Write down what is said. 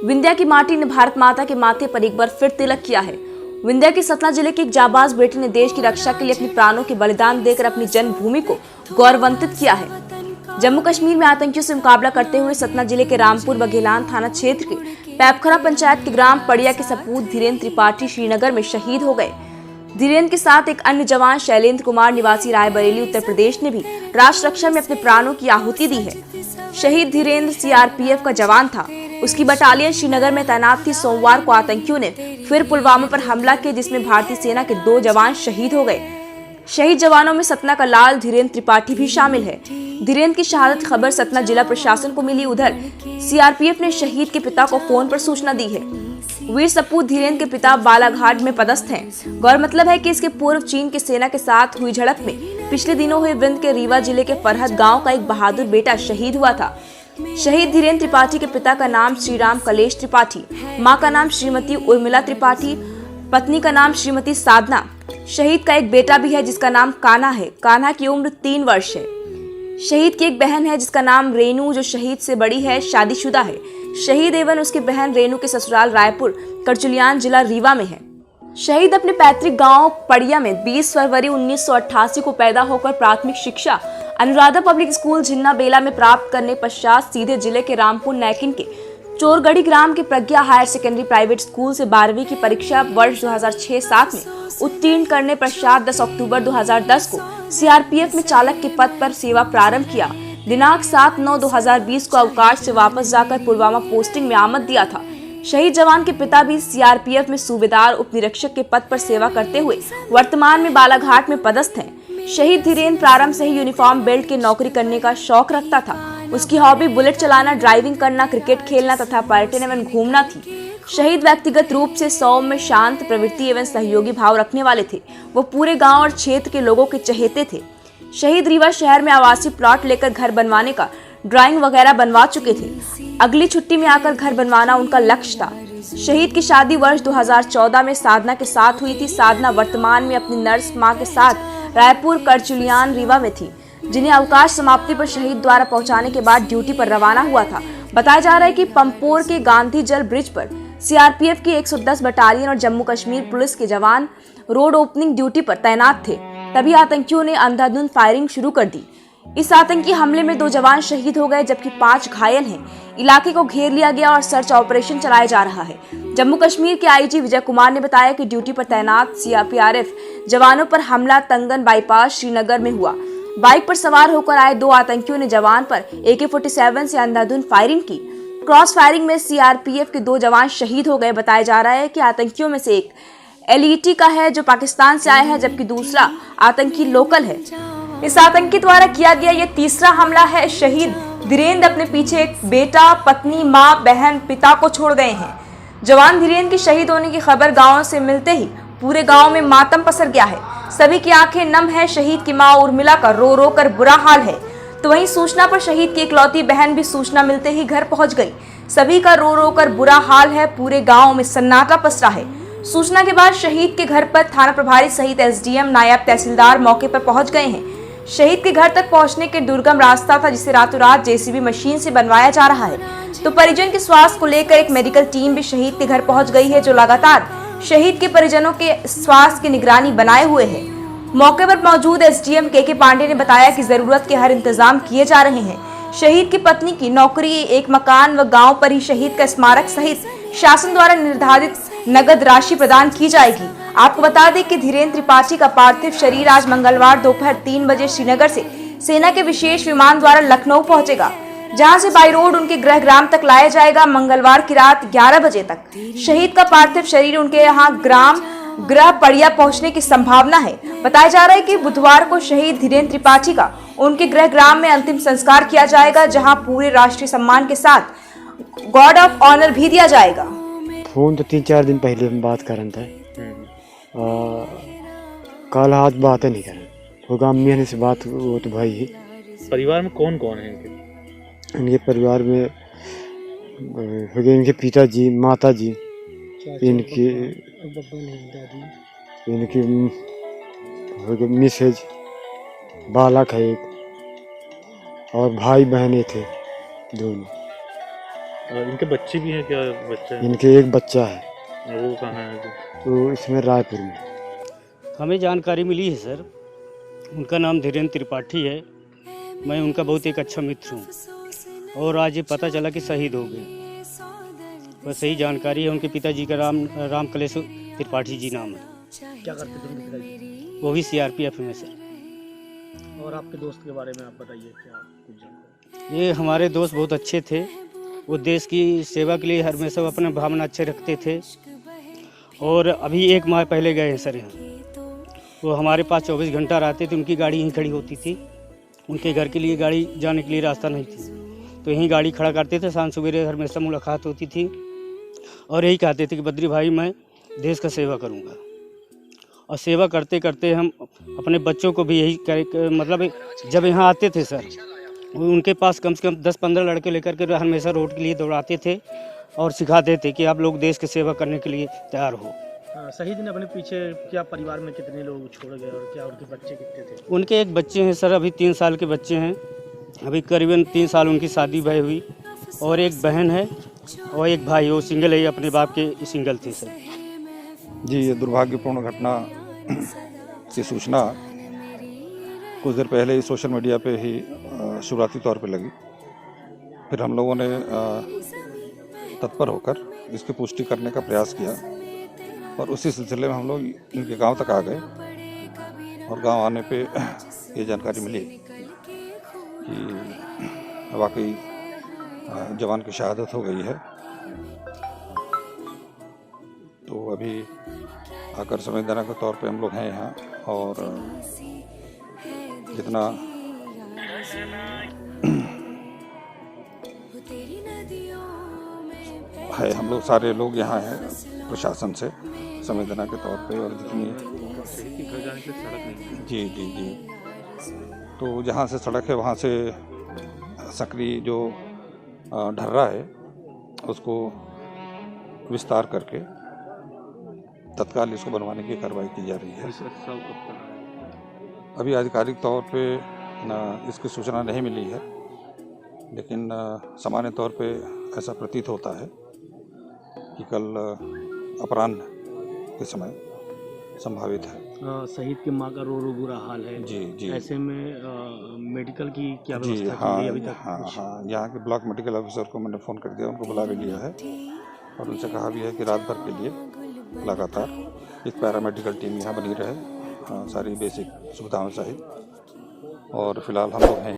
विंध्या की माटी ने भारत माता के माथे पर एक बार फिर तिलक किया है। विंध्या के सतना जिले की एक जाबाज बेटी ने देश की रक्षा के लिए अपने प्राणों के बलिदान देकर अपनी जन्मभूमि को गौरवान्वित किया है। जम्मू कश्मीर में आतंकियों से मुकाबला करते हुए सतना जिले के रामपुर बघेलान थाना क्षेत्र के पैपखरा पंचायत के ग्राम पड़िया के सपूत धीरेन्द्र त्रिपाठी श्रीनगर में शहीद हो गए। धीरेन्द्र के साथ एक अन्य जवान शैलेंद्र कुमार निवासी रायबरेली उत्तर प्रदेश ने भी राष्ट्र रक्षा में अपने प्राणों की आहुति दी है। शहीद धीरेन्द्र सीआरपीएफ का जवान था। उसकी बटालियन श्रीनगर में तैनात थी। सोमवार को आतंकियों ने फिर पुलवामा पर हमला किया, जिसमें भारतीय सेना के 2 जवान शहीद हो गए। शहीद जवानों में सतना का लाल धीरेन्द्र त्रिपाठी भी शामिल है। धीरेन्द्र की शहादत खबर सतना जिला प्रशासन को मिली। उधर सीआरपीएफ ने शहीद के पिता को फोन पर सूचना दी है। वीर सपूत धीरेन्द्र के पिता बालाघाट में पदस्थ हैं। गौरतलब है कि इसके पूर्व चीन की सेना के साथ हुई झड़प में पिछले दिनों हुए विंध्य के रीवा जिले के फरहद गांव का एक बहादुर बेटा शहीद हुआ था। शहीद धीरेन्द्र त्रिपाठी के पिता का नाम श्रीराम कलेश त्रिपाठी, मां का नाम श्रीमती उर्मिला त्रिपाठी, पत्नी का नाम श्रीमती साधना। शहीद का एक बेटा भी है जिसका नाम कान्हा है। कान्हा की उम्र 3 वर्ष है। शहीद की एक बहन है जिसका नाम रेनू, जो शहीद से बड़ी है, शादीशुदा है। शहीद एवं उसकी बहन रेनू के ससुराल रायपुर करचुलियान जिला रीवा में है। शहीद अपने पैतृक गांव पड़िया में 20 फरवरी 1988 को पैदा होकर प्राथमिक शिक्षा अनुराधा पब्लिक स्कूल झिन्ना बेला में प्राप्त करने पश्चात सीधे जिले के रामपुर नैकिन के चोरगढ़ी ग्राम के प्रज्ञा हायर सेकेंडरी प्राइवेट स्कूल से 12वीं की परीक्षा वर्ष 2006-07 में उत्तीर्ण करने पश्चात 10 अक्टूबर 2010 को सीआरपीएफ में चालक के पद पर सेवा प्रारंभ किया। दिनांक 7/9/2020 को अवकाश से वापस जाकर पुलवामा पोस्टिंग में आमद दिया था। शहीद जवान के पिता भी सीआरपीएफ में सूबेदार उप निरीक्षक के पद पर सेवा करते हुए वर्तमान में बालाघाट में पदस्थ हैं। शहीद धीरेन्द्र प्रारंभ से ही यूनिफॉर्म बेल्ट की नौकरी करने का शौक रखता था। उसकी हॉबी बुलेट चलाना, ड्राइविंग करना, क्रिकेट खेलना तथा पर्यटन एवं घूमना थी। शहीद व्यक्तिगत रूप से सौम्य, शांत प्रवृत्ति एवं सहयोगी भाव रखने वाले थे। वो पूरे गांव और क्षेत्र के लोगों के चहेते थे। शहीद रीवा शहर में आवासीय प्लॉट लेकर घर बनवाने का ड्राइंग वगैरह बनवा चुके थे। अगली छुट्टी में आकर घर बनवाना उनका लक्ष्य था। शहीद की शादी वर्ष 2014 में साधना के साथ हुई थी। साधना वर्तमान में अपनी नर्स मां के साथ रायपुर करचुलियान रीवा में थी, जिन्हें अवकाश समाप्ति पर शहीद द्वारा पहुंचाने के बाद ड्यूटी पर रवाना हुआ था। बताया जा रहा है कि पंपोर के गांधी जल ब्रिज पर सीआरपीएफ की 110 बटालियन और जम्मू कश्मीर पुलिस के जवान रोड ओपनिंग ड्यूटी पर तैनात थे। तभी आतंकियों ने अंधाधुंध फायरिंग शुरू कर दी। इस आतंकी हमले में 2 जवान शहीद हो गए जबकि 5 घायल हैं। इलाके को घेर लिया गया और सर्च ऑपरेशन चलाया जा रहा है। जम्मू कश्मीर के आईजी विजय कुमार ने बताया कि ड्यूटी पर तैनात सीआरपीएफ जवानों पर हमला तंगन बाईपास श्रीनगर में हुआ। बाइक पर सवार होकर आए 2 आतंकियों ने जवान पर AK-47 से अंधाधुंध फायरिंग की। क्रॉस फायरिंग में सीआरपीएफ के 2 जवान शहीद हो गए। बताया जा रहा है कि आतंकियों में से एक LET का है जो पाकिस्तान से आया है, जबकि दूसरा आतंकी लोकल है। इस आतंकी द्वारा किया गया ये तीसरा हमला है। शहीद धीरेन्द्र अपने पीछे एक बेटा, पत्नी, मां, बहन, पिता को छोड़ गए हैं। जवान धीरेन्द्र की शहीद होने की खबर गांव से मिलते ही पूरे गांव में मातम पसर गया है। सभी की आंखें नम है। शहीद की मां उर्मिला का रो रो कर बुरा हाल है। तो वहीं सूचना पर शहीद की इकलौती बहन भी सूचना मिलते ही घर पहुंच गई। सभी का रो रो कर बुरा हाल है। पूरे गांव में सन्नाटा पसरा है। सूचना के बाद शहीद के घर पर थाना प्रभारी सहित एसडीएम, नायब तहसीलदार मौके पर पहुंच गए हैं। शहीद के घर तक पहुंचने के दुर्गम रास्ता था, जिसे रातों रात जेसीबी मशीन से बनवाया जा रहा है। तो परिजन के स्वास्थ्य को लेकर एक मेडिकल टीम भी शहीद के घर पहुंच गई है, जो लगातार शहीद के परिजनों के स्वास्थ्य की निगरानी बनाए हुए है। मौके पर मौजूद एसडीएम के पांडे ने बताया कि जरूरत के हर इंतजाम किए जा रहे हैं। शहीद की पत्नी की नौकरी, एक मकान व गांव पर ही शहीद का स्मारक सहित शासन द्वारा निर्धारित नगद राशि प्रदान की जाएगी। आपको बता दें कि धीरेन्द्र त्रिपाठी का पार्थिव शरीर आज मंगलवार दोपहर 3 बजे श्रीनगर से सेना के विशेष विमान द्वारा लखनऊ पहुंचेगा, जहां से बाई रोड उनके गृह ग्राम तक लाया जाएगा। मंगलवार की रात 11 बजे तक शहीद का पार्थिव शरीर उनके यहाँ गृह पड़िया पहुंचने की संभावना है। बताया जा रहा है कि बुधवार को शहीद धीरेन्द्र त्रिपाठी का उनके गृह ग्राम में अंतिम संस्कार किया जाएगा, जहां पूरे राष्ट्रीय सम्मान के साथ गॉर्ड ऑफ ऑनर भी दिया जाएगा। फोन तो 3-4 दिन पहले हम बात कर रहे थे। कल आज बात नहीं करें, होगा अम्मी से बात, वो तो भाई ही। परिवार में कौन कौन है इनके परिवार में? हो गए इनके पिताजी, माताजी, इनकी हो गए मिसेज, बालक है एक, और भाई बहनें थे दोनों। इनके बच्चे भी हैं क्या? बच्चे हैं? इनके एक बच्चा है, वो कहाँ है अभी? तो इसमें रायपुर में। हमें जानकारी मिली है सर, उनका नाम धीरेन्द्र त्रिपाठी है। मैं उनका बहुत एक अच्छा मित्र हूँ और आज ये पता चला कि शहीद हो गए। बस सही जानकारी है। उनके पिताजी का राम कलेश त्रिपाठी जी नाम है। क्या करते थे उनके पिताजी? वो भी सीआरपीएफ में सर। और आपके दोस्त के बारे में आप बताइए, क्या कुछ जानते ये हमारे दोस्त बहुत अच्छे थे। वो देश की सेवा के लिए हमेशा अपने भावना अच्छे रखते थे। और अभी 1 माह पहले गए हैं सर यहाँ। वो हमारे पास 24 घंटा रहते थे। उनकी गाड़ी यहीं खड़ी होती थी। उनके घर के लिए गाड़ी जाने के लिए रास्ता नहीं थी, तो यहीं गाड़ी खड़ा करते थे। शाम सवेरे हमेशा मुलाकात होती थी और यही कहते थे कि बद्री भाई मैं देश का सेवा करूँगा। और सेवा करते करते हम अपने बच्चों को भी यही मतलब जब यहाँ आते थे सर, उनके पास कम से कम 10-15 लड़के लेकर के हमेशा रोड के लिए दौड़ाते थे और सिखाते थे कि आप लोग देश की सेवा करने के लिए तैयार हो। हैं? शहीद ने अपने पीछे क्या परिवार में कितने लोग छोड़ गए और क्या उनके बच्चे कितने थे? उनके एक बच्चे हैं सर, अभी 3 साल के बच्चे हैं। अभी करीबन 3 साल उनकी शादी भई हुई और एक बहन है और एक भाई, वो सिंगल है, अपने बाप के सिंगल थे सर। जी, ये दुर्भाग्यपूर्ण घटना की सूचना कुछ देर पहले ही सोशल मीडिया पे ही शुरुआती तौर पे लगी। फिर हम लोगों ने तत्पर होकर इसकी पुष्टि करने का प्रयास किया और उसी सिलसिले में हम लोग इनके गांव तक आ गए। और गांव आने पे ये जानकारी मिली कि वाकई जवान की शहादत हो गई है। तो अभी आकर संवेदना के तौर पे हम लोग हैं यहाँ और जितना है हम लोग सारे लोग यहाँ हैं प्रशासन से संवेदना के तौर पे। और जितनी शहीद के घर जाने के लिए सड़क नहीं थी। जी जी जी, तो जहाँ से सड़क है वहाँ से सकरी जो ढर्रा है उसको विस्तार करके तत्काल इसको बनवाने की कार्रवाई की जा रही है। इसका सब कब तक आएगा? अभी आधिकारिक तौर पे इसकी सूचना नहीं मिली है, लेकिन सामान्य तौर पे ऐसा प्रतीत होता है कि कल अपराह्न के समय संभावित है। शहीद की माँ का रो बुरा हाल है। जी जी, ऐसे में मेडिकल की क्या जी व्यवस्था हाँ की गई अभी तक? हाँ हाँ, यहाँ के ब्लॉक मेडिकल ऑफिसर को मैंने फ़ोन कर दिया, उनको बुला भी लिया है और उनसे कहा भी है कि रात भर के लिए लगातार एक पैरामेडिकल टीम यहाँ बनी रहे, सारी बेसिक सुविधाओं सहित। और फिलहाल हम लोग हैं